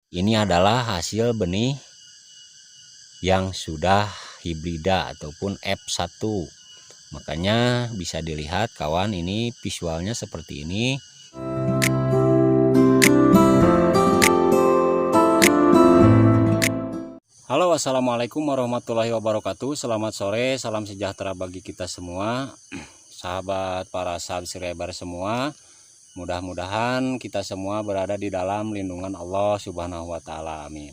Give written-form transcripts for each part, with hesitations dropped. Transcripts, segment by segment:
Ini adalah hasil benih yang sudah hibrida ataupun F1. Makanya bisa dilihat kawan, ini visualnya seperti ini. Halo, assalamualaikum warahmatullahi wabarakatuh. Selamat sore, salam sejahtera bagi kita semua, sahabat para subscriber semua. Mudah-mudahan kita semua berada di dalam lindungan Allah Subhanahu wa Ta'ala. Amin.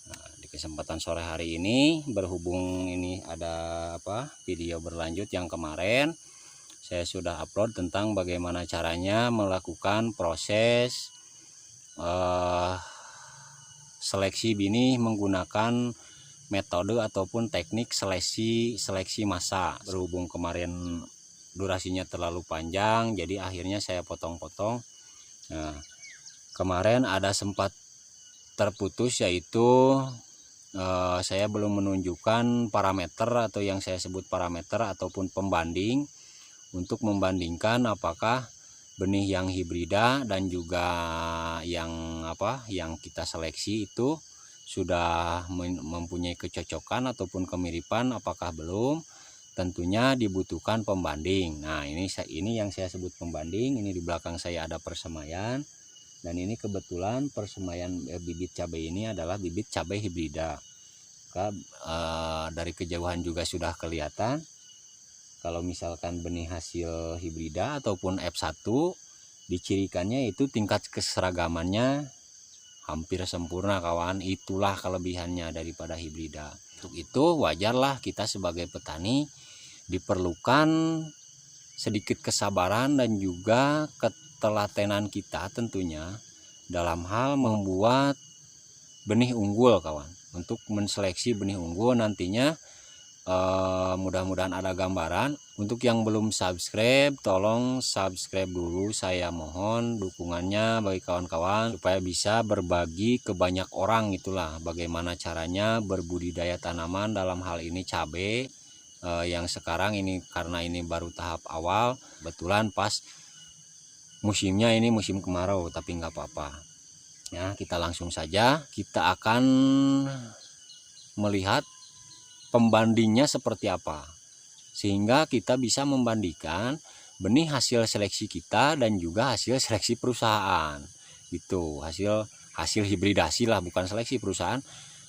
Nah, di kesempatan sore hari ini, berhubung ini ada video berlanjut yang kemarin saya sudah upload tentang bagaimana caranya melakukan proses seleksi benih menggunakan metode ataupun teknik seleksi massa. Berhubung kemarin durasinya terlalu panjang, jadi akhirnya saya potong-potong. Nah, kemarin ada sempat terputus, yaitu saya belum menunjukkan parameter atau yang saya sebut parameter ataupun pembanding untuk membandingkan apakah benih yang hibrida dan juga yang kita seleksi itu sudah mempunyai kecocokan ataupun kemiripan, apakah belum. Tentunya dibutuhkan pembanding. Nah, ini yang saya sebut pembanding. Ini di belakang saya ada persemaian, dan ini kebetulan persemaian bibit cabai ini adalah bibit cabai hibrida. Dari kejauhan juga sudah kelihatan kalau misalkan benih hasil hibrida ataupun F1, dicirikannya itu tingkat keseragamannya hampir sempurna kawan. Itulah kelebihannya daripada hibrida. Untuk itu wajarlah kita sebagai petani diperlukan sedikit kesabaran dan juga ketelatenan kita tentunya dalam hal membuat benih unggul kawan. Untuk menseleksi benih unggul nantinya mudah-mudahan ada gambaran. Untuk yang belum subscribe, tolong subscribe dulu, saya mohon dukungannya bagi kawan-kawan supaya bisa berbagi ke banyak orang. Itulah bagaimana caranya berbudidaya tanaman, dalam hal ini cabai yang sekarang ini, karena ini baru tahap awal, kebetulan pas musimnya ini musim kemarau, tapi nggak apa-apa ya. Kita langsung saja, kita akan melihat pembandingnya seperti apa, sehingga kita bisa membandingkan benih hasil seleksi kita dan juga hasil seleksi perusahaan. Itu hasil hibridasi lah, bukan seleksi perusahaan,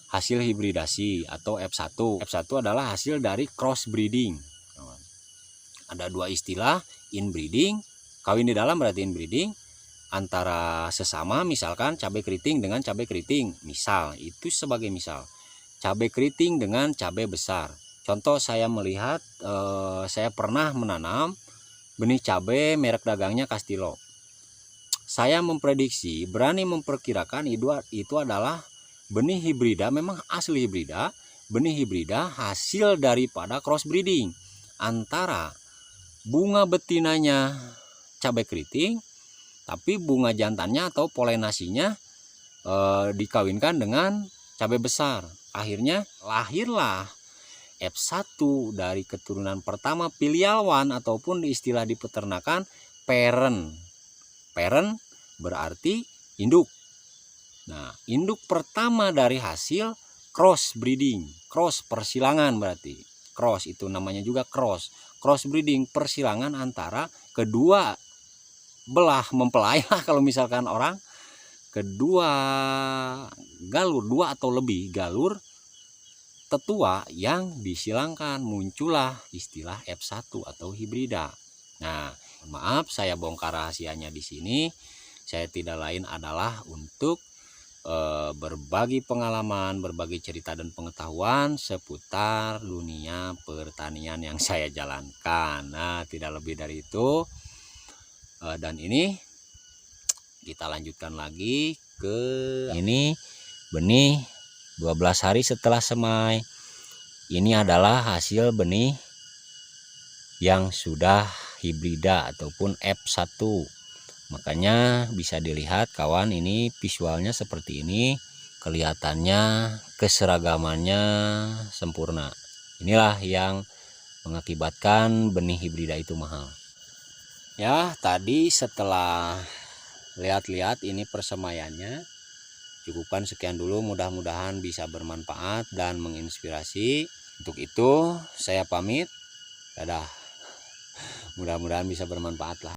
hasil hibridasi atau F1. F1 adalah hasil dari cross breeding. Ada dua istilah, inbreeding, kawin di dalam berarti inbreeding, antara sesama, misalkan cabai keriting dengan cabai keriting. Misal, itu sebagai misal. Cabai keriting dengan cabai besar. Contoh, saya melihat saya pernah menanam benih cabai merek dagangnya Castillo. Saya memprediksi, berani memperkirakan itu adalah benih hibrida, memang asli hibrida, benih hibrida hasil daripada cross breeding antara bunga betinanya cabai keriting, tapi bunga jantannya atau polenasinya dikawinkan dengan cabai besar. Akhirnya lahirlah F1 dari keturunan pertama filial one, ataupun istilah di peternakan parent. Parent berarti induk. Nah, induk pertama dari hasil cross breeding, cross persilangan, berarti cross itu namanya juga cross breeding, persilangan antara kedua belah mempelai lah, kalau misalkan orang, kedua galur, dua atau lebih galur tetua yang disilangkan, muncullah istilah F1 atau hibrida. Nah, maaf saya bongkar rahasianya di sini. Saya tidak lain adalah untuk berbagi pengalaman, berbagi cerita dan pengetahuan seputar dunia pertanian yang saya jalankan. Nah, tidak lebih dari itu. Dan ini kita lanjutkan lagi ke ini benih 12 hari setelah semai. Ini adalah hasil benih yang sudah hibrida ataupun F1. Makanya bisa dilihat kawan, ini visualnya seperti ini. Kelihatannya keseragamannya sempurna. Inilah yang mengakibatkan benih hibrida itu mahal. Ya, tadi setelah lihat-lihat ini persemaiannya, cukupkan sekian dulu, mudah-mudahan bisa bermanfaat dan menginspirasi. Untuk itu saya pamit, dadah, mudah-mudahan bisa bermanfaat lah.